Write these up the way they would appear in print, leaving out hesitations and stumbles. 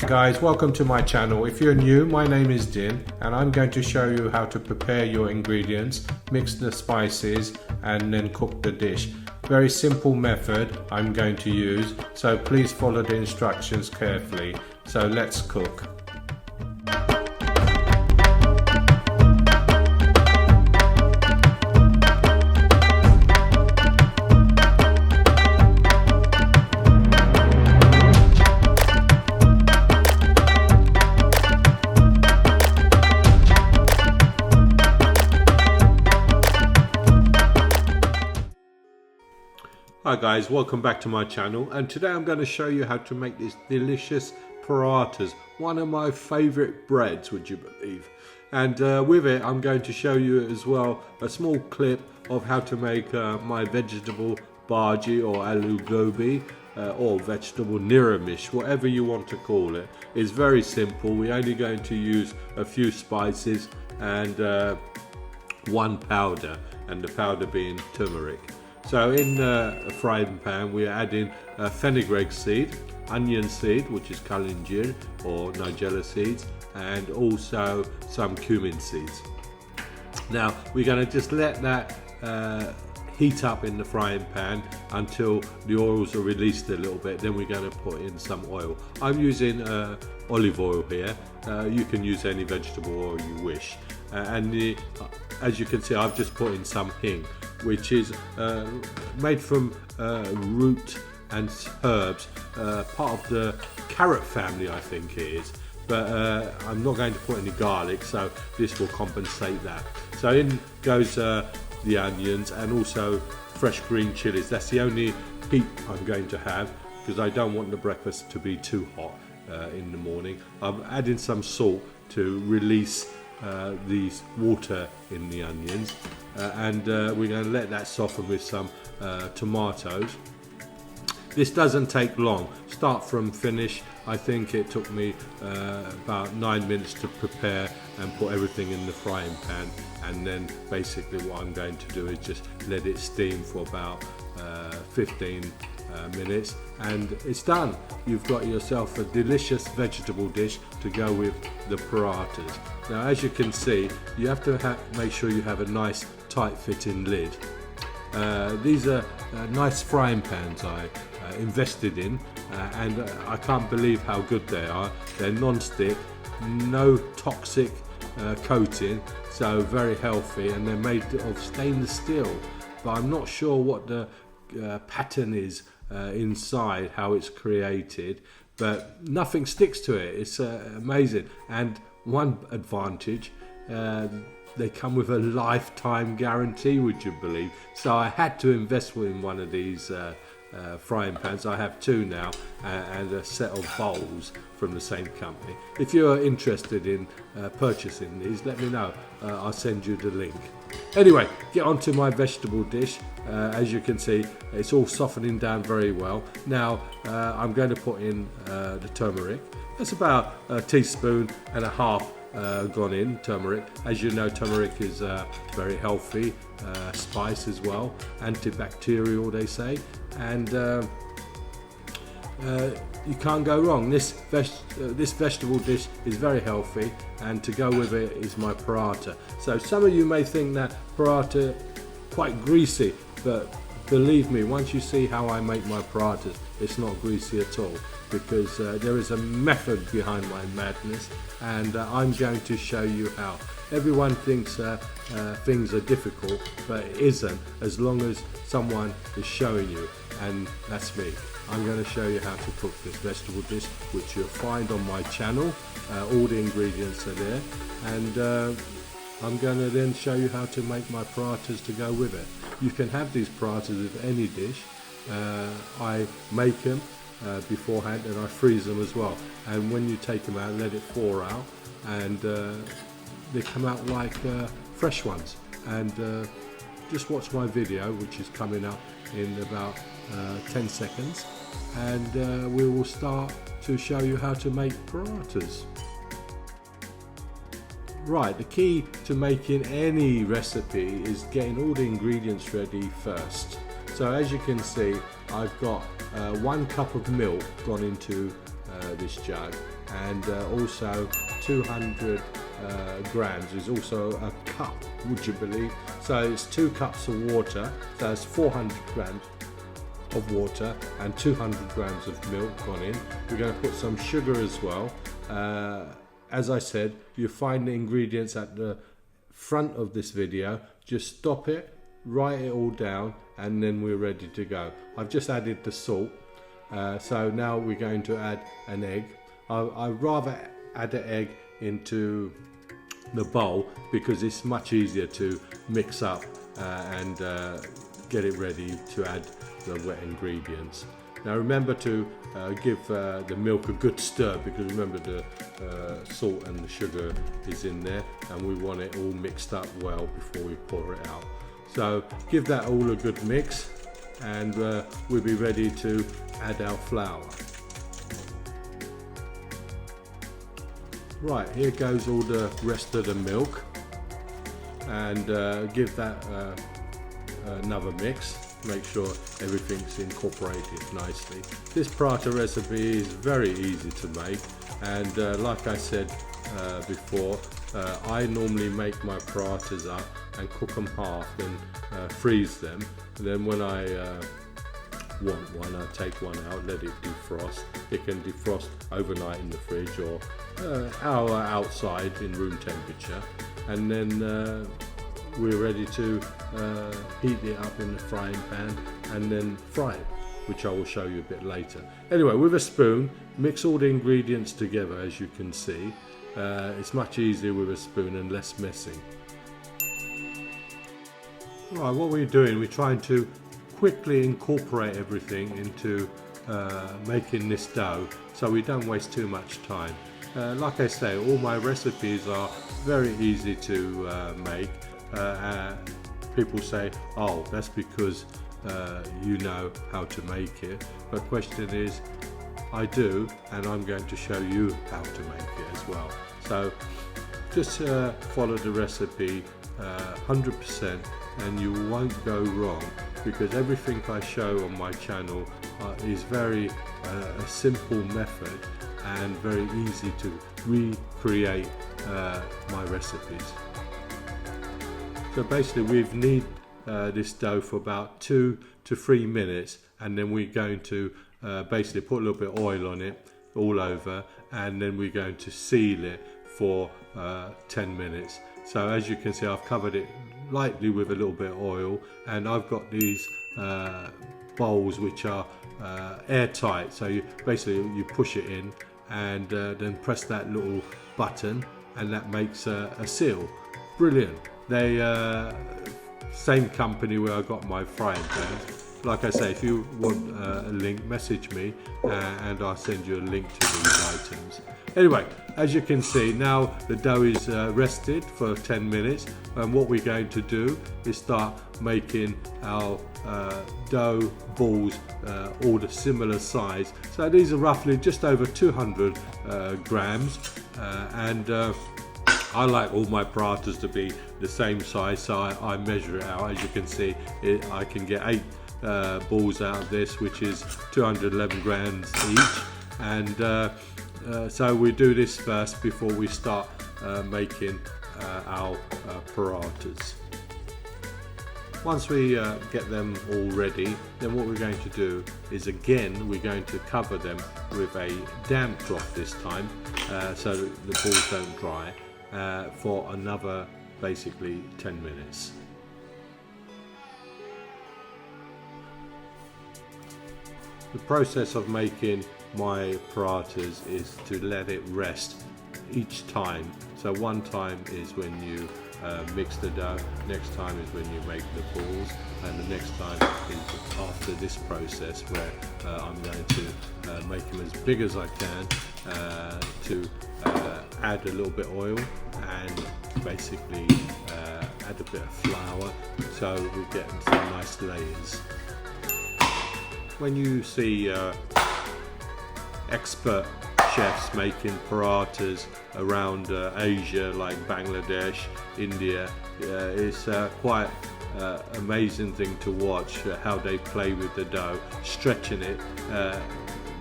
Guys, welcome to my channel. If you're new, my name is Din and I'm going to show you how to prepare your ingredients, mix the spices and then cook the dish. Very simple method I'm going to use, so please follow the instructions carefully. So let's cook. Hi guys, welcome back to my channel, and today I'm going to show you how to make this delicious parathas, one of my favorite breads, would you believe. And with it I'm going to show you as well a small clip of how to make my vegetable bhaji or aloo gobi or vegetable niramish, whatever you want to call it. It's very simple. We're only going to use a few spices and one powder, and the powder being turmeric. So in a frying pan we are adding fenugreek seed, onion seed, which is kalinjir or nigella seeds, and also some cumin seeds. Now we're going to just let that heat up in the frying pan until the oils are released a little bit. Then we're going to put in some oil. I'm using olive oil here. You can use any vegetable oil you wish. As you can see, I've just put in some hing, which is made from root and herbs, part of the carrot family I think it is, but I'm not going to put any garlic, so this will compensate that. So in goes the onions and also fresh green chilies. That's the only heat I'm going to have because I don't want the breakfast to be too hot in the morning. I'm adding some salt to release these water in the onions, and we're going to let that soften with some tomatoes. This doesn't take long, start from finish. I think it took me about 9 minutes to prepare and put everything in the frying pan, and then basically what I'm going to do is just let it steam for about 15 minutes and it's done. You've got yourself a delicious vegetable dish to go with the parathas. Now as you can see, you have to make sure you have a nice tight fitting lid. These are nice frying pans I invested in, and I can't believe how good they are. They're non-stick, no toxic coating, so very healthy, and they're made of stainless steel, but I'm not sure what the pattern is inside, how it's created, but nothing sticks to it. It's amazing. And one advantage, they come with a lifetime guarantee, would you believe? So I had to invest in one of these frying pans. I have two now, and a set of bowls from the same company. If you're interested in purchasing these, let me know. I'll send you the link. Anyway, get on to my vegetable dish. As you can see, it's all softening down very well. Now I'm going to put in the turmeric. That's about a teaspoon and a half gone in, turmeric. As you know, turmeric is a very healthy spice as well, antibacterial they say, and you can't go wrong. This vegetable dish is very healthy, and to go with it is my paratha. So some of you may think that paratha quite greasy, but believe me, once you see how I make my parathas, it's not greasy at all, because there is a method behind my madness, and I'm going to show you how. Everyone thinks things are difficult, but it isn't, as long as someone is showing you, and that's me. I'm going to show you how to cook this vegetable dish, which you'll find on my channel. All the ingredients are there, and I'm going to then show you how to make my parathas to go with it. You can have these parathas with any dish. I make them beforehand, and I freeze them as well, and when you take them out, let it thaw out, and they come out like fresh ones. And just watch my video, which is coming up in about 10 seconds, and we will start to show you how to make parathas. Right, the key to making any recipe is getting all the ingredients ready first. So as you can see, I've got 1 cup of milk gone into this jug, and also 200 grams is also a cup, would you believe? So it's 2 cups of water, so that's 400 grams of water and 200 grams of milk gone in. We're going to put some sugar as well. As I said, you find the ingredients at the front of this video. Just stop it, write it all down, and then we're ready to go. I've just added the salt, so now we're going to add an egg. I'd rather add an egg into the bowl because it's much easier to mix up and get it ready to add the wet ingredients. Now remember to give the milk a good stir, because remember the salt and the sugar is in there and we want it all mixed up well before we pour it out. So give that all a good mix, and we'll be ready to add our flour. Right, here goes all the rest of the milk, and give that another mix. Make sure everything's incorporated nicely. This paratha recipe is very easy to make, and like I said before, I normally make my parathas up and cook them half, then freeze them, and then when I want one, I take one out, let it defrost. It can defrost overnight in the fridge or hour outside in room temperature, and then we're ready to heat it up in the frying pan and then fry it, which I will show you a bit later. Anyway, with a spoon, mix all the ingredients together. As you can see, it's much easier with a spoon and less messing. Right, what we're doing, we're trying to quickly incorporate everything into making this dough, so we don't waste too much time. Like I say, all my recipes are very easy to make. People say, oh, that's because you know how to make it, but question is, I do, and I'm going to show you how to make it as well. So just follow the recipe 100% and you won't go wrong, because everything I show on my channel is very a simple method and very easy to recreate my recipes. So basically we knead this dough for about 2 to 3 minutes, and then we're going to basically put a little bit of oil on it all over, and then we're going to seal it for 10 minutes. So as you can see, I've covered it lightly with a little bit of oil, and I've got these bowls which are airtight, so you basically push it in and then press that little button, and that makes a seal. Brilliant. They same company where I got my frying pan. Like I say, if you want a link, message me and I'll send you a link to these items. Anyway, as you can see, now the dough is rested for 10 minutes, and what we're going to do is start making our dough balls all the similar size. So these are roughly just over 200 grams, and I like all my parathas to be the same size, so I measure it out. As you can see, I can get 8 balls out of this, which is 211 grams each, and so we do this first before we start making our parathas. Once we get them all ready, then what we're going to do is, again, we're going to cover them with a damp cloth this time, so that the balls don't dry, for another basically 10 minutes. The process of making my parathas is to let it rest each time. So one time is when you mix the dough, next time is when you make the balls, and the next time is after this process, where I'm going to make them as big as I can, to add a little bit of oil and basically add a bit of flour, so we get some nice layers. When you see expert chefs making parathas around Asia, like Bangladesh, India, it's quite amazing thing to watch how they play with the dough, stretching it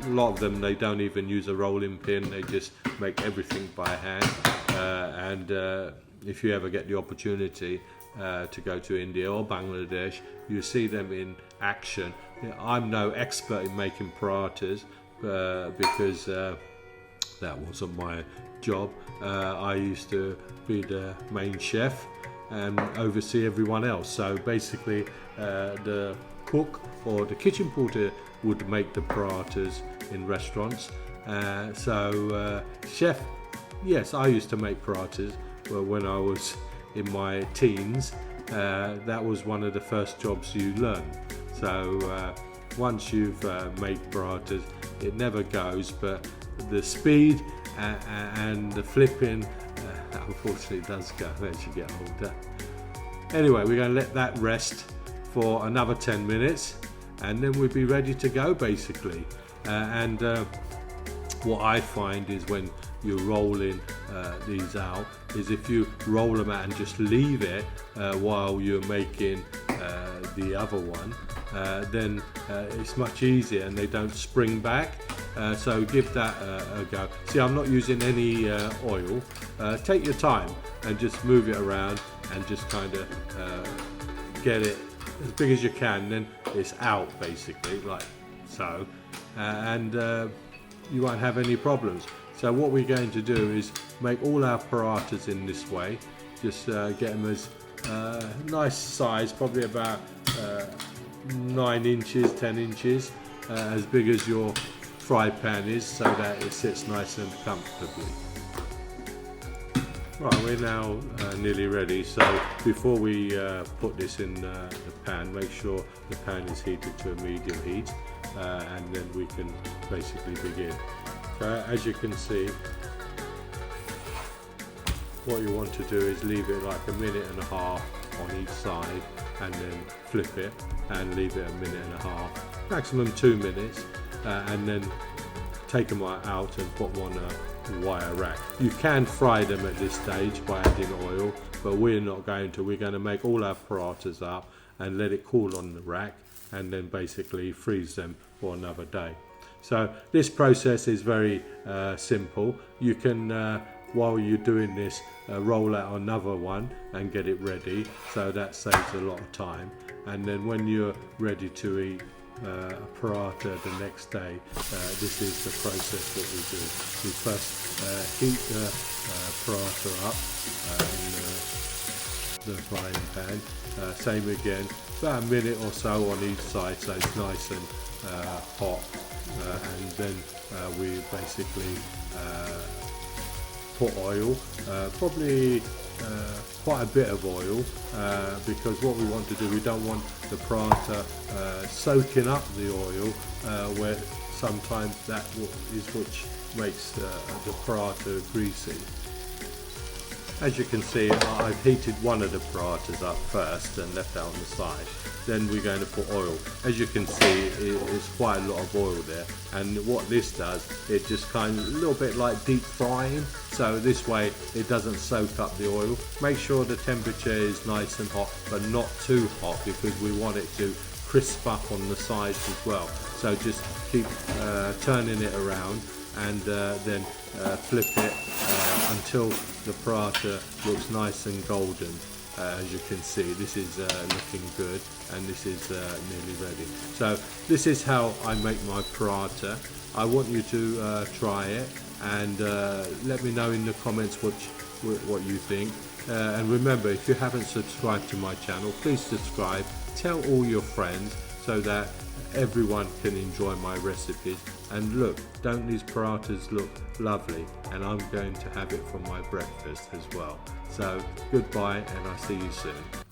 A lot of them, they don't even use a rolling pin, they just make everything by hand. If you ever get the opportunity to go to India or Bangladesh, you see them in action. I'm no expert in making parathas because that wasn't my job. I used to be the main chef and oversee everyone else. So basically the cook or the kitchen porter would make the parathas in restaurants. Chef, yes, I used to make parathas when I was in my teens. That was one of the first jobs you learn. So once you've made parathas, it never goes, but the speed and the flipping unfortunately does go as you get older. Anyway, we're going to let that rest for another 10 minutes and then we'll be ready to go basically. What I find is when you're rolling these out is if you roll them out and just leave it while you're making the other one, then it's much easier and they don't spring back. So give that a go. See, I'm not using any oil. Take your time and just move it around and just kind of get it as big as you can, then it's out basically, like so, and you won't have any problems. So what we're going to do is make all our parathas in this way. Just get them as nice size, probably about 9 inches, 10 inches, as big as your fry pan is, so that it sits nice and comfortably. Right, we're now nearly ready, so before we put this in the pan, make sure the pan is heated to a medium heat, and then we can basically begin. So as you can see, what you want to do is leave it like 1.5 minutes on each side and then flip it and leave it 1.5 minutes, maximum 2 minutes, and then take them out and put them on a wire rack. You can fry them at this stage by adding oil, but we're not going to. We're going to make all our parathas up and let it cool on the rack and then basically freeze them for another day. So this process is very simple. You can, while you're doing this, roll out another one and get it ready, so that saves a lot of time. And then when you're ready to eat a paratha the next day, this is the process that we do. We first heat the paratha up in the frying pan, same again, about 1 minute or so on each side, so it's nice and hot, and then we basically put oil, probably quite a bit of oil, because what we want to do, we don't want the paratha soaking up the oil, where sometimes that is which makes the paratha greasy. As you can see, I've heated one of the parathas up first and left that on the side. Then we're going to put oil. As you can see, there's quite a lot of oil there, and what this does, it just kind of a little bit like deep frying, so this way it doesn't soak up the oil. Make sure the temperature is nice and hot, but not too hot, because we want it to crisp up on the sides as well. So just keep turning it around and then flip it until the paratha looks nice and golden. As you can see, this is looking good, and this is nearly ready. So this is how I make my paratha. I want you to try it and let me know in the comments what you think. And remember, if you haven't subscribed to my channel, please subscribe. Tell all your friends so that everyone can enjoy my recipes. And look, don't these parathas look lovely? And I'm going to have it for my breakfast as well. So goodbye, and I'll see you soon.